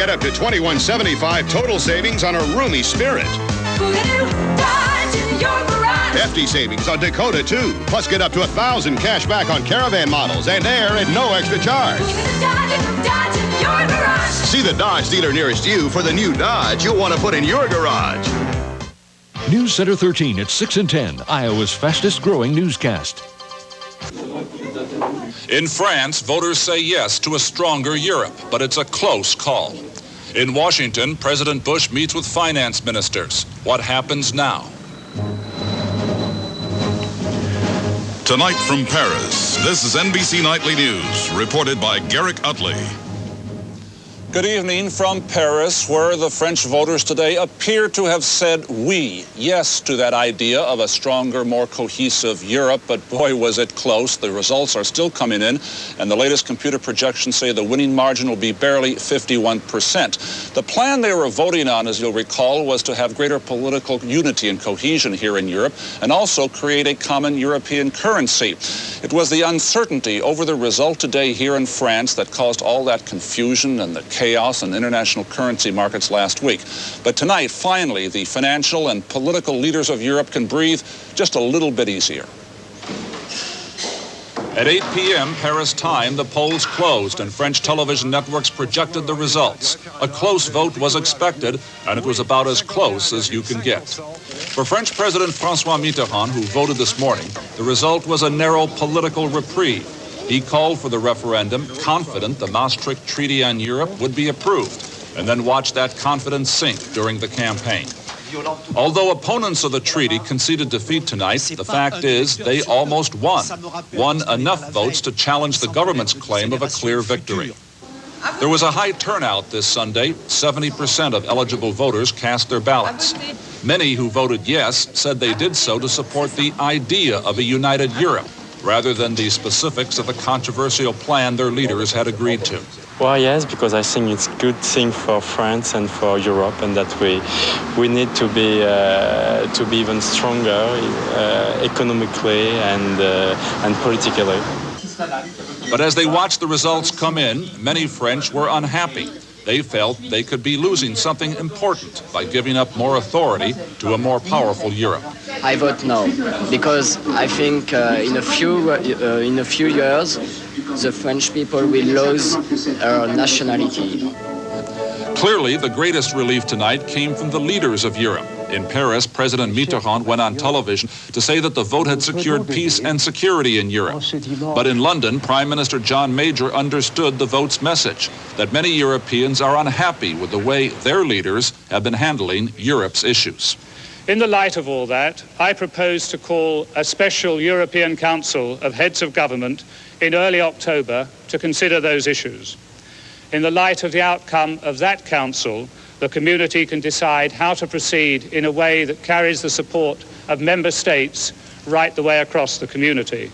Get up to $21.75 total savings on a roomy Spirit. Hefty savings on Dakota, too. Plus, get up to $1,000 cash back on Caravan models and Air at no extra charge. See the Dodge dealer nearest you for the new Dodge you'll want to put in your garage. News Center 13 at 6 and 10, Iowa's fastest growing newscast. In France, voters say yes to a stronger Europe, but it's a close call. In Washington, President Bush meets with finance ministers. What happens now? Tonight from Paris, this is NBC Nightly News, reported by Garrick, Utley. Good evening from Paris, where the French voters today appear to have said yes to that idea of a stronger, more cohesive Europe. But boy, was it close. The results are still coming in, and the latest computer projections say the winning margin will be barely 51%. The plan they were voting on, as you'll recall, was to have greater political unity and cohesion here in Europe, and also create a common European currency. It was the uncertainty over the result today here in France that caused all that confusion and the chaos in international currency markets last week. But tonight, finally, the financial and political leaders of Europe can breathe just a little bit easier. At 8 p.m. Paris time, the polls closed and French television networks projected the results. A close vote was expected, and it was about as close as you can get. For French President François Mitterrand, who voted this morning, the result was a narrow political reprieve. He called for the referendum, confident the Maastricht Treaty on Europe would be approved, and then watched that confidence sink during the campaign. Although opponents of the treaty conceded defeat tonight, the fact is they almost won enough votes to challenge the government's claim of a clear victory. There was a high turnout this Sunday. 70% of eligible voters cast their ballots. Many who voted yes said they did so to support the idea of a united Europe, rather than the specifics of the controversial plan their leaders had agreed to. Well, yes, because I think it's a good thing for France and for Europe, and that we need to be even stronger economically and politically. But as they watched the results come in, many French were unhappy. They felt they could be losing something important by giving up more authority to a more powerful Europe. I vote no, because I think in a few years, the French people will lose their nationality. Clearly, the greatest relief tonight came from the leaders of Europe. In Paris, President Mitterrand went on television to say that the vote had secured peace and security in Europe. But in London, Prime Minister John Major understood the vote's message, that many Europeans are unhappy with the way their leaders have been handling Europe's issues. In the light of all that, I propose to call a special European Council of Heads of Government in early October to consider those issues. In the light of the outcome of that council, the community can decide how to proceed in a way that carries the support of member states right the way across the community.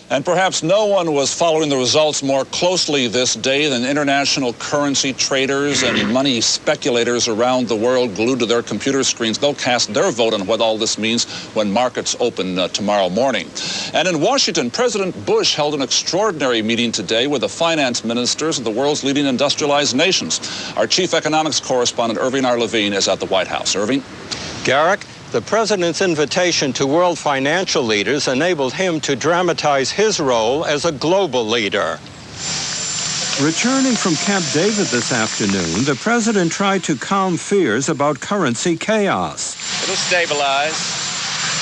And perhaps no one was following the results more closely this day than international currency traders and money speculators around the world glued to their computer screens. They'll cast their vote on what all this means when markets open tomorrow morning. And in Washington, President Bush held an extraordinary meeting today with the finance ministers of the world's leading industrialized nations. Our chief economics correspondent, Irving R. Levine, is at the White House. Irving? Garrick, the president's invitation to world financial leaders enabled him to dramatize his role as a global leader. Returning from Camp David this afternoon, the president tried to calm fears about currency chaos. It'll stabilize.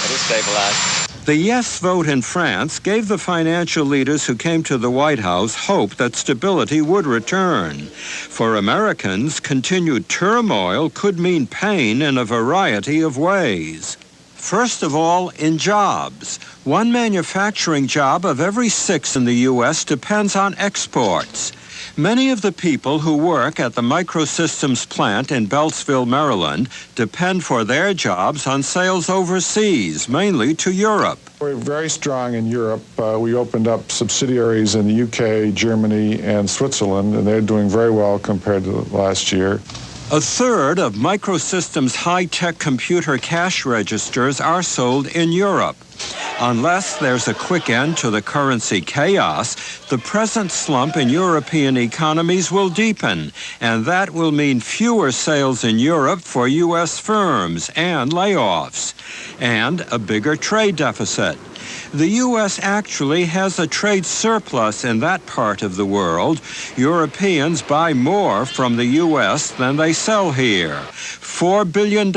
It'll stabilize. The yes vote in France gave the financial leaders who came to the White House hope that stability would return. For Americans, continued turmoil could mean pain in a variety of ways. First of all, in jobs. One manufacturing job of every 6 in the U.S. depends on exports. Many of the people who work at the Microsystems plant in Beltsville, Maryland, depend for their jobs on sales overseas, mainly to Europe. We're very strong in Europe. We opened up subsidiaries in the UK, Germany, and Switzerland, and they're doing very well compared to last year. A third of Microsystems' high-tech computer cash registers are sold in Europe. Unless there's a quick end to the currency chaos, the present slump in European economies will deepen, and that will mean fewer sales in Europe for U.S. firms and layoffs, and a bigger trade deficit. The U.S. actually has a trade surplus in that part of the world. Europeans buy more from the U.S. than they sell here. $4 billion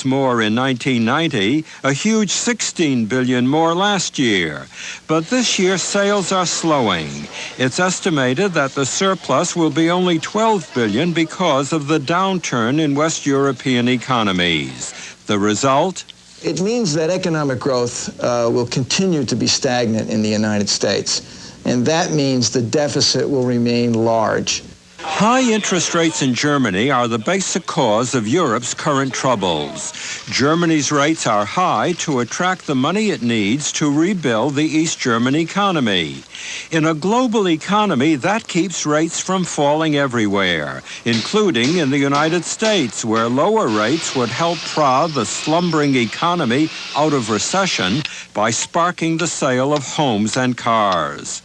more in 1990, a huge $16 billion more last year. But this year, sales are slowing. It's estimated that the surplus will be only $12 billion because of the downturn in West European economies. The result? It means that economic growth will continue to be stagnant in the United States, and that means the deficit will remain large. High interest rates in Germany are the basic cause of Europe's current troubles. Germany's rates are high to attract the money it needs to rebuild the East German economy. In a global economy, that keeps rates from falling everywhere, including in the United States, where lower rates would help prod the slumbering economy out of recession by sparking the sale of homes and cars.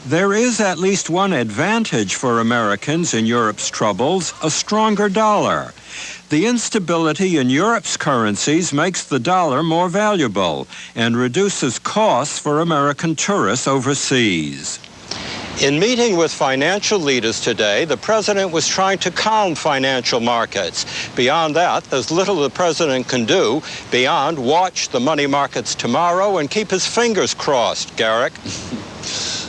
There is at least one advantage for Americans in Europe's troubles, a stronger dollar. The instability in Europe's currencies makes the dollar more valuable and reduces costs for American tourists overseas. In meeting with financial leaders today, the president was trying to calm financial markets. Beyond that, there's little the president can do beyond watch the money markets tomorrow and keep his fingers crossed. Garrick?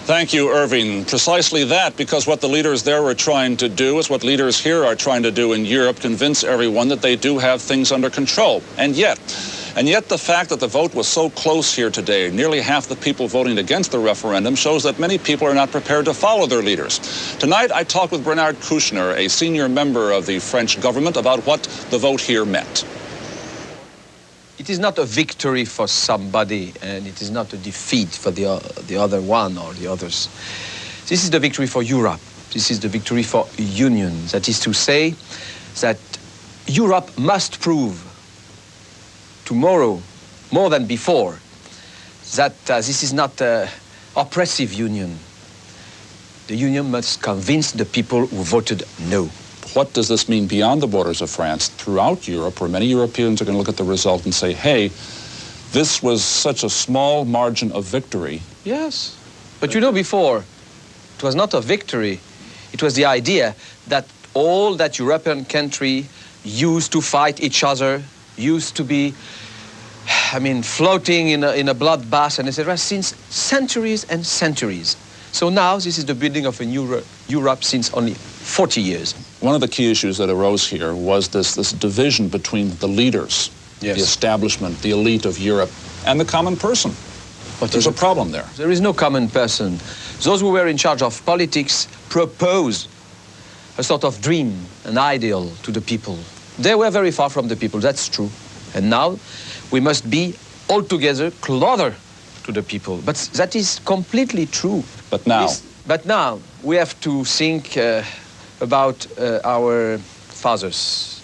Thank you, Irving. Precisely that, because what the leaders there were trying to do is what leaders here are trying to do in Europe, convince everyone that they do have things under control. And yet the fact that the vote was so close here today, nearly half the people voting against the referendum, shows that many people are not prepared to follow their leaders. Tonight, I talked with Bernard Kouchner, a senior member of the French government, about what the vote here meant. It is not a victory for somebody, and it is not a defeat for the other one or the others. This is the victory for Europe. This is the victory for union. That is to say that Europe must prove tomorrow, more than before, that this is not an oppressive union. The union must convince the people who voted no. What does this mean beyond the borders of France, throughout Europe, where many Europeans are going to look at the result and say, hey, this was such a small margin of victory? Yes, but you know, before, it was not a victory. It was the idea that all that European country used to fight each other, used to be, floating in a bloodbath, and etc., since centuries and centuries. So now this is the building of a new Europe since only 40 years. One of the key issues that arose here was this division between the leaders, yes, the establishment, the elite of Europe, and the common person. But there's a problem there. There is no common person. Those who were in charge of politics proposed a sort of dream, an ideal to the people. They were very far from the people, that's true. And now we must be altogether closer to the people. But that is completely true. But now? But now we have to think about our fathers.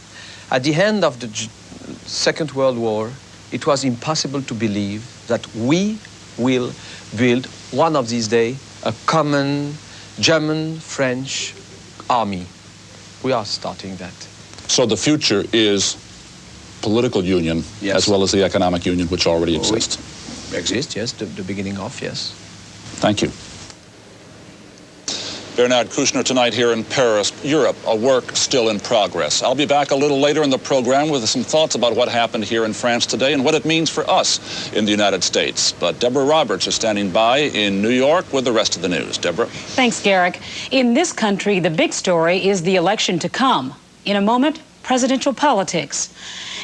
At the end of the Second World War, it was impossible to believe that we will build one of these days a common German-French army. We are starting that. So the future is political union, yes, as well as the economic union, which already exists. Exists, yes, the beginning of, yes. Thank you. Bernard Kouchner tonight here in Paris, Europe, a work still in progress. I'll be back a little later in the program with some thoughts about what happened here in France today and what it means for us in the United States. But Deborah Roberts is standing by in New York with the rest of the news. Deborah? Thanks, Garrick. In this country, the big story is the election to come. In a moment, presidential politics.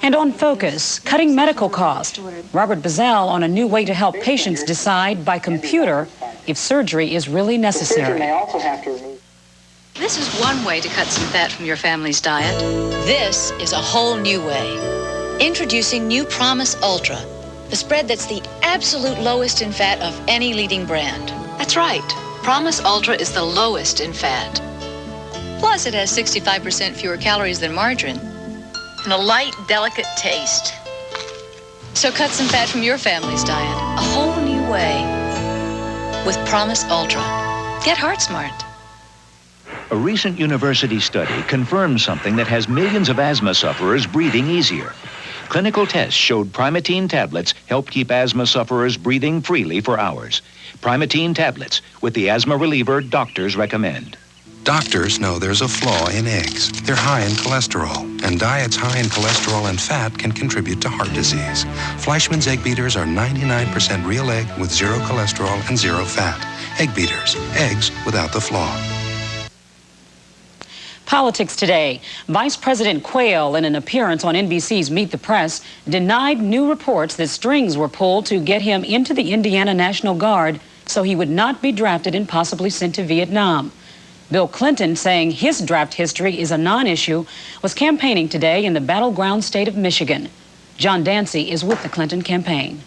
And on Focus, cutting medical costs. Robert Bazell on a new way to help patients decide by computer if surgery is really necessary. This is one way to cut some fat from your family's diet. This is a whole new way. Introducing new Promise Ultra, the spread that's the absolute lowest in fat of any leading brand. That's right. Promise Ultra is the lowest in fat. Plus, it has 65% fewer calories than margarine and a light, delicate taste. So cut some fat from your family's diet a whole new way with Promise Ultra. Get heart smart. A recent university study confirms something that has millions of asthma sufferers breathing easier. Clinical tests showed Primatene tablets helped keep asthma sufferers breathing freely for hours. Primatene tablets, with the asthma reliever doctors recommend. Doctors know there's a flaw in eggs. They're high in cholesterol, and diets high in cholesterol and fat can contribute to heart disease. Fleischmann's Egg Beaters are 99% real egg with 0 cholesterol and 0 fat. Egg Beaters, eggs without the flaw. Politics today. Vice President Quayle, in an appearance on NBC's Meet the Press, denied new reports that strings were pulled to get him into the Indiana National Guard so he would not be drafted and possibly sent to Vietnam. Bill Clinton, saying his draft history is a non-issue, was campaigning today in the battleground state of Michigan. John Dancy is with the Clinton campaign.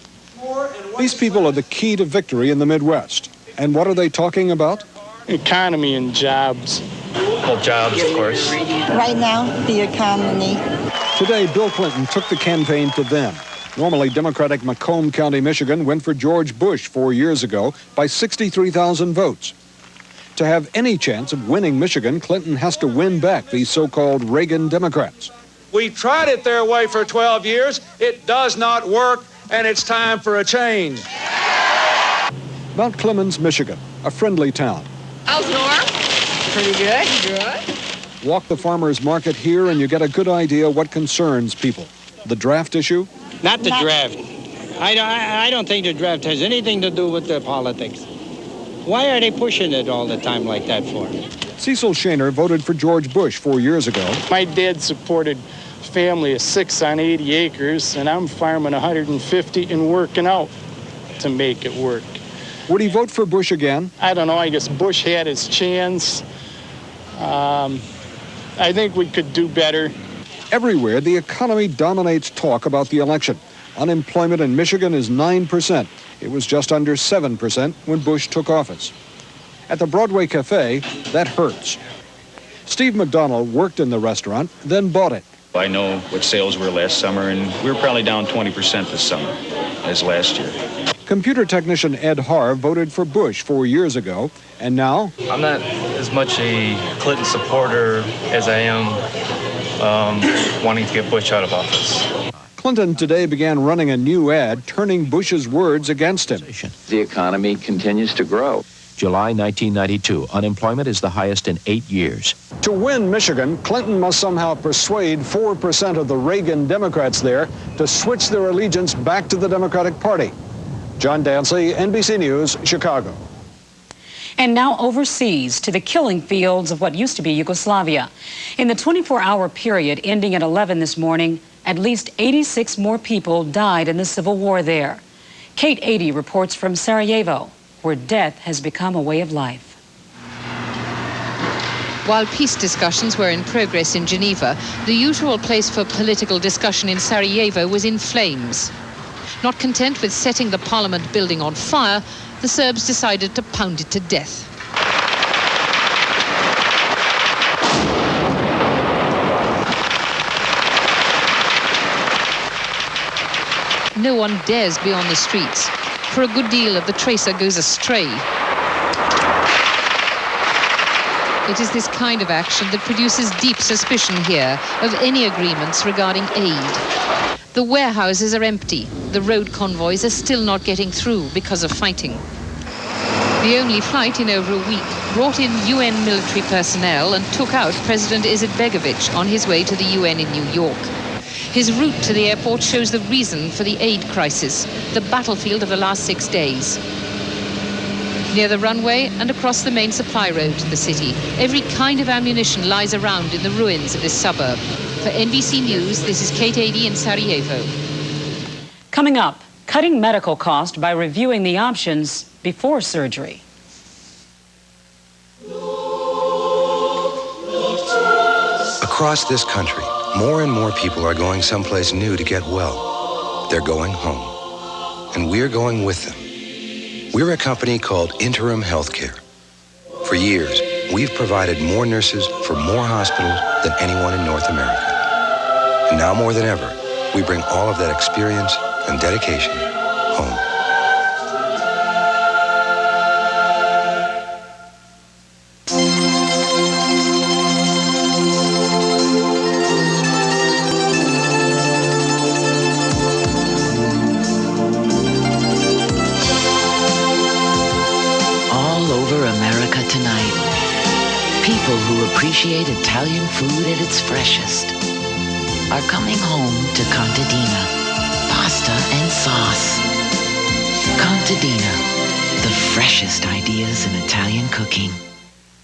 These people are the key to victory in the Midwest. And what are they talking about? Economy and jobs. Well, jobs, of course. Right now, the economy. Today, Bill Clinton took the campaign to them. Normally, Democratic Macomb County, Michigan, went for George Bush 4 years ago by 63,000 votes. To have any chance of winning Michigan, Clinton has to win back these so-called Reagan Democrats. We tried it their way for 12 years. It does not work, and it's time for a change. Mount Clemens, Michigan, a friendly town. How's Nora? Pretty good. Good. Walk the farmers market here and you get a good idea what concerns people. The draft issue? Not the draft. I don't think the draft has anything to do with the politics. Why are they pushing it all the time like that for? Cecil Shaner voted for George Bush 4 years ago. My dad supported a family of 6 on 80 acres, and I'm farming 150 and working out to make it work. Would he vote for Bush again? I don't know. I guess Bush had his chance. I think we could do better. Everywhere, the economy dominates talk about the election. Unemployment in Michigan is 9%. It was just under 7% when Bush took office. At the Broadway Cafe, that hurts. Steve McDonald worked in the restaurant, then bought it. I know what sales were last summer, and we were probably down 20% this summer as last year. Computer technician Ed Harr voted for Bush 4 years ago, and now? I'm not as much a Clinton supporter as I am wanting to get Bush out of office. Clinton today began running a new ad turning Bush's words against him. The economy continues to grow. July 1992, unemployment is the highest in 8 years. To win Michigan, Clinton must somehow persuade 4% of the Reagan Democrats there to switch their allegiance back to the Democratic Party. John Dancy, NBC News, Chicago. And now overseas to the killing fields of what used to be Yugoslavia. In the 24-hour period ending at 11 this morning, at least 86 more people died in the civil war there. Kate 80 reports from Sarajevo, where death has become a way of life. While peace discussions were in progress in Geneva, the usual place for political discussion in Sarajevo was in flames. Not content with setting the parliament building on fire, the Serbs decided to pound it to death. No one dares be on the streets, for a good deal of the tracer goes astray. It is this kind of action that produces deep suspicion here of any agreements regarding aid. The warehouses are empty. The road convoys are still not getting through because of fighting. The only flight in over a week brought in UN military personnel and took out President Izetbegovic on his way to the UN in New York. His route to the airport shows the reason for the aid crisis, the battlefield of the last 6 days. Near the runway and across the main supply road to the city, every kind of ammunition lies around in the ruins of this suburb. For NBC News, this is Kate 80 in Sarajevo. Coming up, cutting medical costs by reviewing the options before surgery. Across this country, more and more people are going someplace new to get well. They're going home. And we're going with them. We're a company called Interim Healthcare. For years, we've provided more nurses for more hospitals than anyone in North America. And now more than ever, we bring all of that experience and dedication home. All over America tonight, people who appreciate Italian food at its freshest are coming home to Contadina, pasta and sauce. Contadina, the freshest ideas in Italian cooking.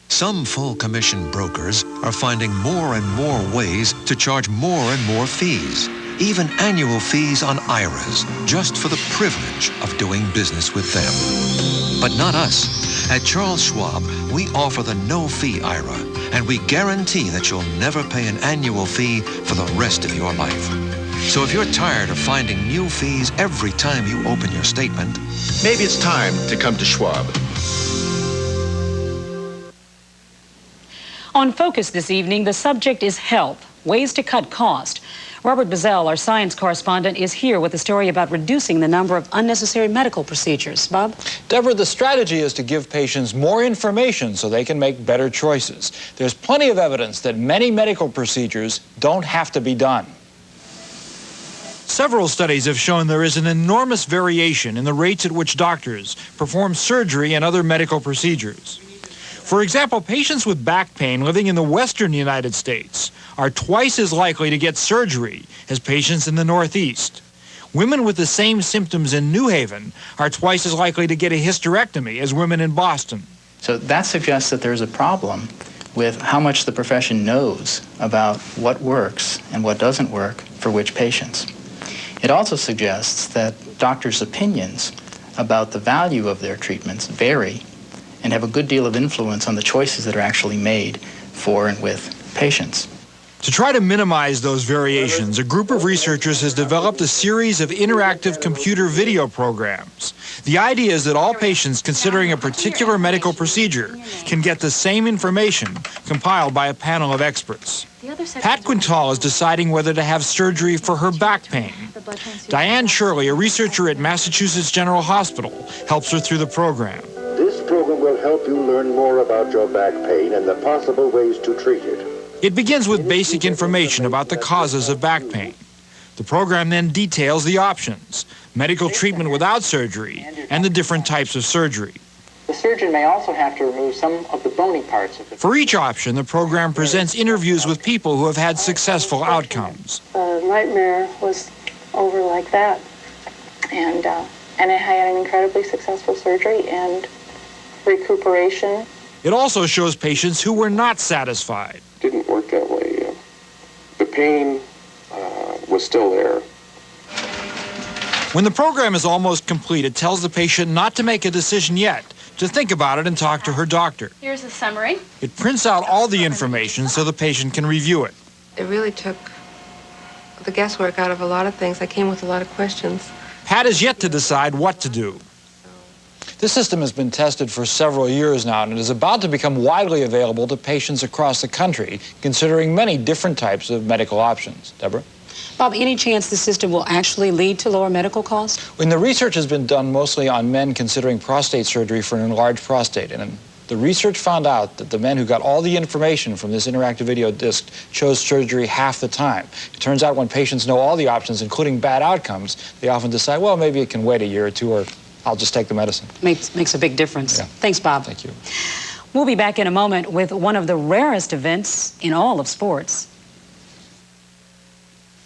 Some full commission brokers are finding more and more ways to charge more and more fees, even annual fees on IRAs, just for the privilege of doing business with them. But not us. At Charles Schwab, we offer the no-fee IRA, and we guarantee that you'll never pay an annual fee for the rest of your life. So if you're tired of finding new fees every time you open your statement, maybe it's time to come to Schwab. On Focus this evening, the subject is health, ways to cut cost. Robert Bazell, our science correspondent, is here with a story about reducing the number of unnecessary medical procedures. Bob? Deborah, the strategy is to give patients more information so they can make better choices. There's plenty of evidence that many medical procedures don't have to be done. Several studies have shown there is an enormous variation in the rates at which doctors perform surgery and other medical procedures. For example, patients with back pain living in the western United States are twice as likely to get surgery as patients in the Northeast. Women with the same symptoms in New Haven are twice as likely to get a hysterectomy as women in Boston. So that suggests that there's a problem with how much the profession knows about what works and what doesn't work for which patients. It also suggests that doctors' opinions about the value of their treatments vary and have a good deal of influence on the choices that are actually made for and with patients. To try to minimize those variations, a group of researchers has developed a series of interactive computer video programs. The idea is that all patients considering a particular medical procedure can get the same information compiled by a panel of experts. Pat Quintal is deciding whether to have surgery for her back pain. Diane Shirley, a researcher at Massachusetts General Hospital, helps her through the program. This program will help you learn more about your back pain and the possible ways to treat it. It begins with basic information about the causes of back pain. The program then details the options, medical treatment without surgery, and the different types of surgery. The surgeon may also have to remove some of the bony parts of the... For each option, the program presents interviews with people who have had successful outcomes. The nightmare was over like that, and I had an incredibly successful surgery and recuperation. It also shows patients who were not satisfied. Didn't work that way. The pain was still there. When the program is almost complete, it tells the patient not to make a decision yet, to think about it and talk to her doctor. Here's the summary. It prints out all the information so the patient can review it. It really took the guesswork out of a lot of things. I came with a lot of questions. Pat is yet to decide what to do. This system has been tested for several years now, and it is about to become widely available to patients across the country, considering many different types of medical options. Deborah? Bob, any chance the system will actually lead to lower medical costs? When the research has been done mostly on men considering prostate surgery for an enlarged prostate, and the research found out that the men who got all the information from this interactive video disc chose surgery half the time. It turns out when patients know all the options, including bad outcomes, they often decide, well, maybe it can wait a year or two, or I'll just take the medicine. Makes a big difference. Yeah. Thanks, Bob. Thank you. We'll be back in a moment with one of the rarest events in all of sports.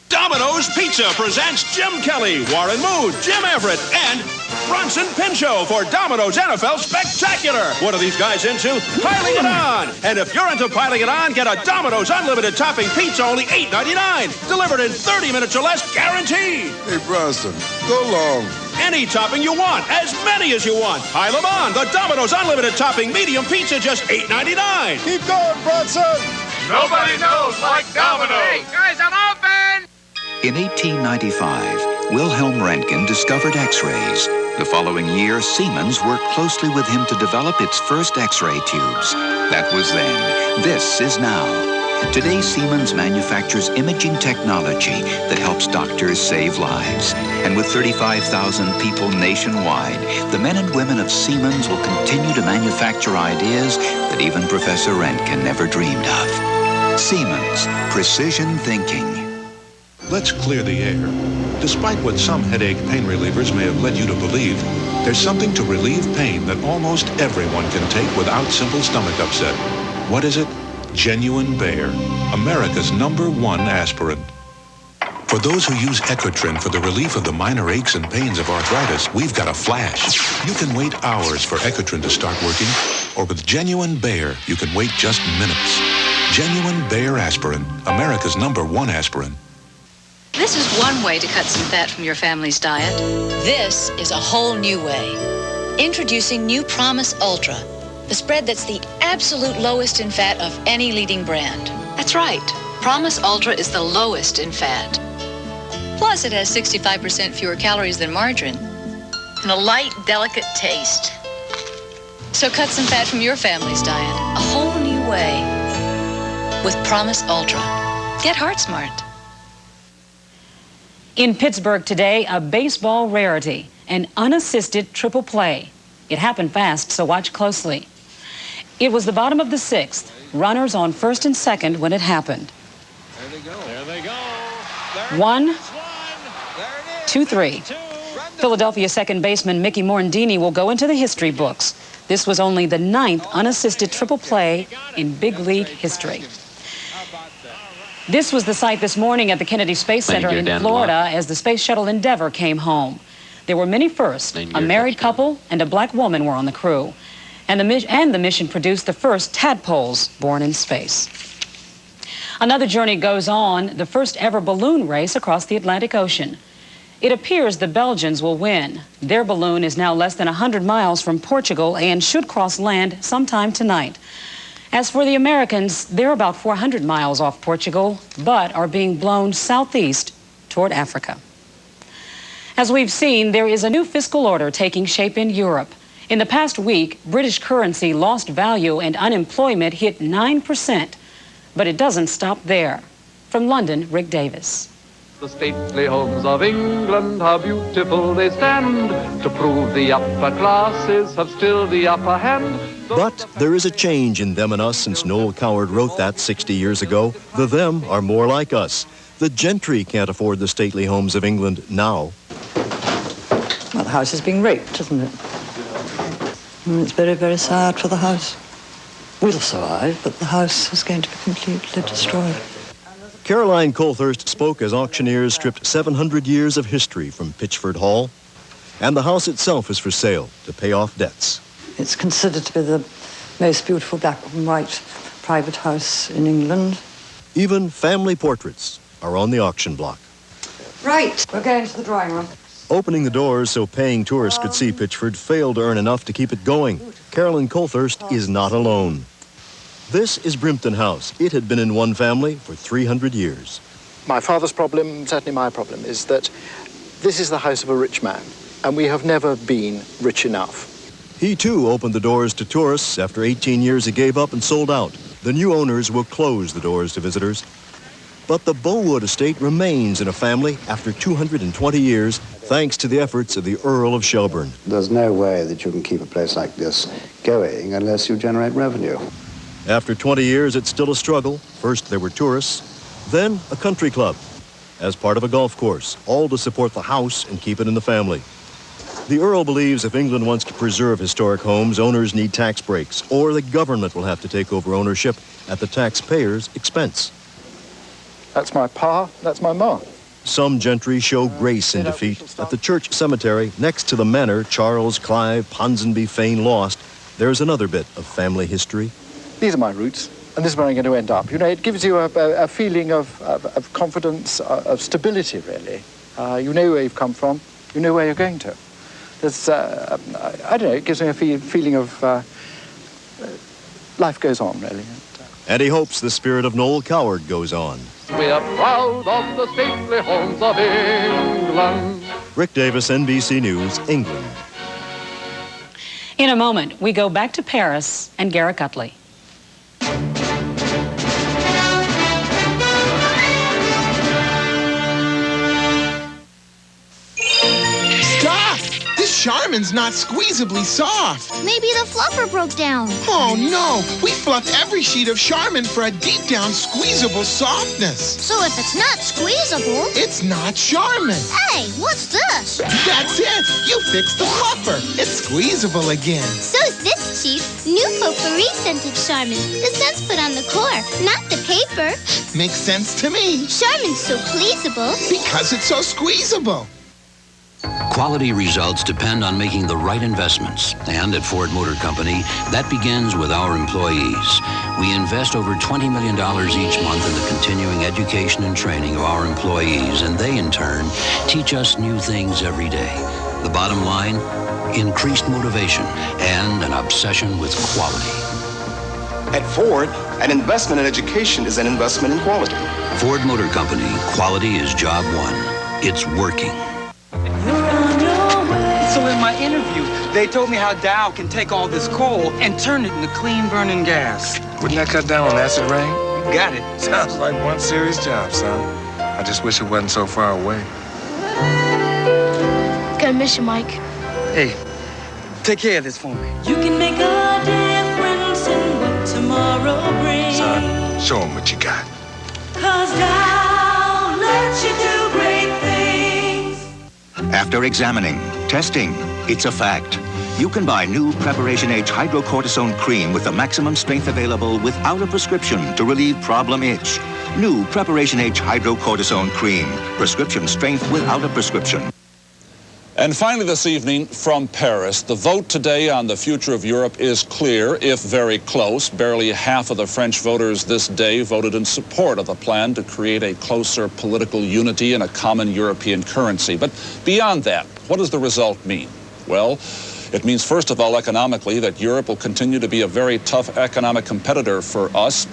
Domino's Pizza presents Jim Kelly, Warren Moon, Jim Everett, and Bronson Pinchot for Domino's NFL Spectacular. What are these guys into? Piling it on. And if you're into piling it on, get a Domino's Unlimited Topping Pizza, only $8.99. Delivered in 30 minutes or less, guaranteed. Hey, Bronson, go long. Any topping you want, as many as you want. Pile them on. The Domino's Unlimited Topping Medium Pizza, just $8.99. Keep going, Bronson. Nobody knows like Domino's. Hey, guys, I'm open. In 1895, Wilhelm Röntgen discovered X-rays. The following year, Siemens worked closely with him to develop its first X-ray tubes. That was then. This is now. Today, Siemens manufactures imaging technology that helps doctors save lives. And with 35,000 people nationwide, the men and women of Siemens will continue to manufacture ideas that even Professor Röntgen never dreamed of. Siemens, precision thinking. Let's clear the air. Despite what some headache pain relievers may have led you to believe, there's something to relieve pain that almost everyone can take without simple stomach upset. What is it? Genuine Bayer, America's #1 aspirin. For those who use Ecotrin for the relief of the minor aches and pains of arthritis, we've got a flash. You can wait hours for Ecotrin to start working, or with Genuine Bayer, you can wait just minutes. Genuine Bayer aspirin, America's #1 aspirin. This is one way to cut some fat from your family's diet. This is a whole new way. Introducing new Promise Ultra, the spread that's the absolute lowest in fat of any leading brand. That's right. Promise Ultra is the lowest in fat. Plus, it has 65% fewer calories than margarine and a light, delicate taste. So cut some fat from your family's diet a whole new way with Promise Ultra. Get heart smart. In Pittsburgh today, a baseball rarity, an unassisted triple play. It happened fast, so watch closely. It was the bottom of the 6th, runners on 1st and 2nd when it happened. There they go. There they go. 1, 2, 3. Philadelphia second baseman Mickey Morandini will go into the history books. This was only the 9th unassisted triple play in big league history. This was the sight this morning at the Kennedy Space Center in Florida as the space shuttle Endeavour came home. There were many firsts. A married couple and a black woman were on the crew. And the mission produced the first tadpoles born in space. Another journey goes on, the first ever balloon race across the Atlantic Ocean. It appears the Belgians will win. Their balloon is now less than 100 miles from Portugal and should cross land sometime tonight. As for the Americans, they're about 400 miles off Portugal, but are being blown southeast toward Africa. As we've seen, there is a new fiscal order taking shape in Europe. In the past week, British currency lost value and unemployment hit 9%. But it doesn't stop there. From London, Rick Davis. The stately homes of England, how beautiful they stand, to prove the upper classes have still the upper hand. But there is a change in them and us since Noel Coward wrote that 60 years ago. The them are more like us. The gentry can't afford the stately homes of England now. Well, the house is being raped, isn't it? It's very, very sad for the house. We'll survive, but the house is going to be completely destroyed. Caroline Colthurst spoke as auctioneers stripped 700 years of history from Pitchford Hall. And the house itself is for sale to pay off debts. It's considered to be the most beautiful black and white private house in England. Even family portraits are on the auction block. Right, we're going to the drawing room. Opening the doors so paying tourists could see Pitchford failed to earn enough to keep it going. Carolyn Colthurst is not alone. This is Brimpton House. It had been in one family for 300 years. My father's problem, certainly my problem, is that this is the house of a rich man, and we have never been rich enough. He, too, opened the doors to tourists. After 18 years, he gave up and sold out. The new owners will close the doors to visitors. But the Bowood estate remains in a family after 220 years, thanks to the efforts of the Earl of Shelburne. There's no way that you can keep a place like this going unless you generate revenue. After 20 years, it's still a struggle. First, there were tourists, then a country club, as part of a golf course, all to support the house and keep it in the family. The Earl believes if England wants to preserve historic homes, owners need tax breaks, or the government will have to take over ownership at the taxpayer's expense. That's my pa, that's my ma. Some gentry show grace in defeat. At the church cemetery, next to the manor Charles Clive Ponsonby Fane lost, there's another bit of family history. These are my roots, and this is where I'm going to end up. You know, it gives you a feeling of confidence, of stability, really. You know where you've come from, you know where you're going to. There's, I don't know, it gives me a feeling of life goes on, really. And he hopes the spirit of Noel Coward goes on. We are proud of the stately homes of England. Rick Davis, NBC News, England. In a moment, we go back to Paris and Garrick Utley. Stop! This Charmin's not squeezably soft. Maybe the fluffer broke down. Oh, no. We fluffed every sheet of Charmin for a deep-down squeezable softness. So if it's not squeezable... It's not Charmin. Hey, what's this? That's it. You fixed the fluffer. It's squeezable again. So's this cheap, new potpourri scented Charmin. The scent's put on the core, not the paper. Makes sense to me. Charmin's so pleasable. Because it's so squeezable. Quality results depend on making the right investments. And at Ford Motor Company, that begins with our employees. We invest over $20 million each month in the continuing education and training of our employees, and they, in turn, teach us new things every day. The bottom line, increased motivation and an obsession with quality. At Ford, an investment in education is an investment in quality. Ford Motor Company, quality is job one. It's working. So in my interview, they told me how Dow can take all this coal and turn it into clean burning gas. Wouldn't that cut down on acid rain? You got it. Sounds like one serious job, son. I just wish it wasn't so far away. Gonna miss you, Mike. Hey, take care of this for me. You can make a difference in what tomorrow brings. Son, show them what you got. 'Cause Dow lets you do great things. After examining, testing, it's a fact. You can buy new Preparation H hydrocortisone cream with the maximum strength available without a prescription to relieve problem itch. New Preparation H hydrocortisone cream. Prescription strength without a prescription. And finally this evening from Paris, the vote today on the future of Europe is clear, if very close. Barely half of the French voters this day voted in support of the plan to create a closer political unity and a common European currency. But beyond that, what does the result mean? Well, it means, first of all, economically, that Europe will continue to be a very tough economic competitor for us.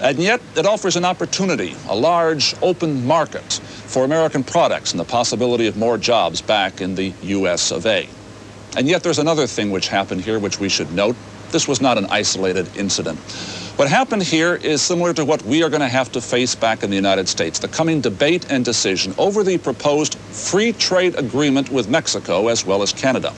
And yet, it offers an opportunity, a large open market for American products and the possibility of more jobs back in the U.S. of A. And yet, there's another thing which happened here which we should note. This was not an isolated incident. What happened here is similar to what we are going to have to face back in the United States, the coming debate and decision over the proposed free trade agreement with Mexico as well as Canada.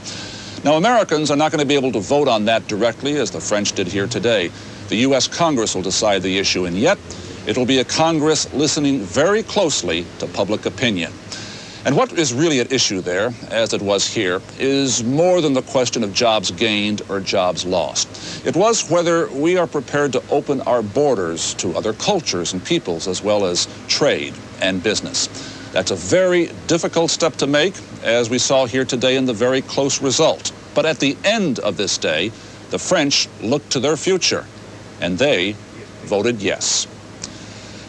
Now, Americans are not going to be able to vote on that directly, as the French did here today. The U.S. Congress will decide the issue, and yet it will be a Congress listening very closely to public opinion. And what is really at issue there, as it was here, is more than the question of jobs gained or jobs lost. It was whether we are prepared to open our borders to other cultures and peoples, as well as trade and business. That's a very difficult step to make, as we saw here today in the very close result. But at the end of this day, the French looked to their future, and they voted yes.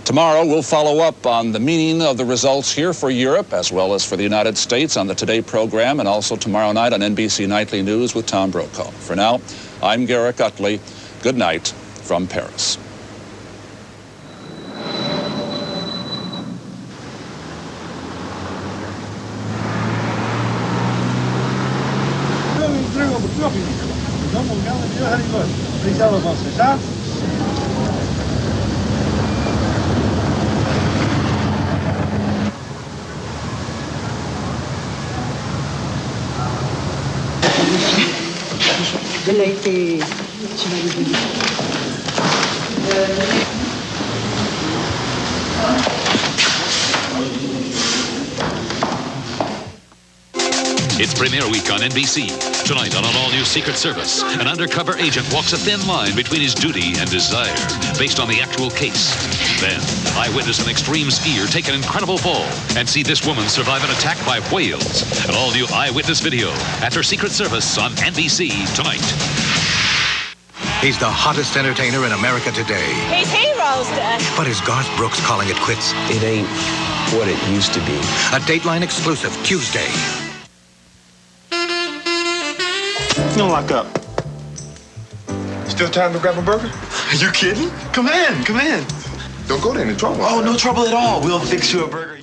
Tomorrow, we'll follow up on the meaning of the results here for Europe, as well as for the United States on the Today program, and also tomorrow night on NBC Nightly News with Tom Brokaw. For now, I'm Garrick Utley. Good night from Paris. Elle a été... It's premiere week on NBC. Tonight on an all-new Secret Service, an undercover agent walks a thin line between his duty and desire, based on the actual case. Then, eyewitness and extreme skier take an incredible fall and see this woman survive an attack by whales. An all-new eyewitness video after Secret Service on NBC tonight. He's the hottest entertainer in America today. He's heroes, Dad. But is Garth Brooks calling it quits? It ain't what it used to be. A Dateline exclusive Tuesday. Don't lock up. Still time to grab a burger? Are you kidding? Come in, come in. Don't go to any trouble. Oh, no trouble at all. We'll fix you a burger.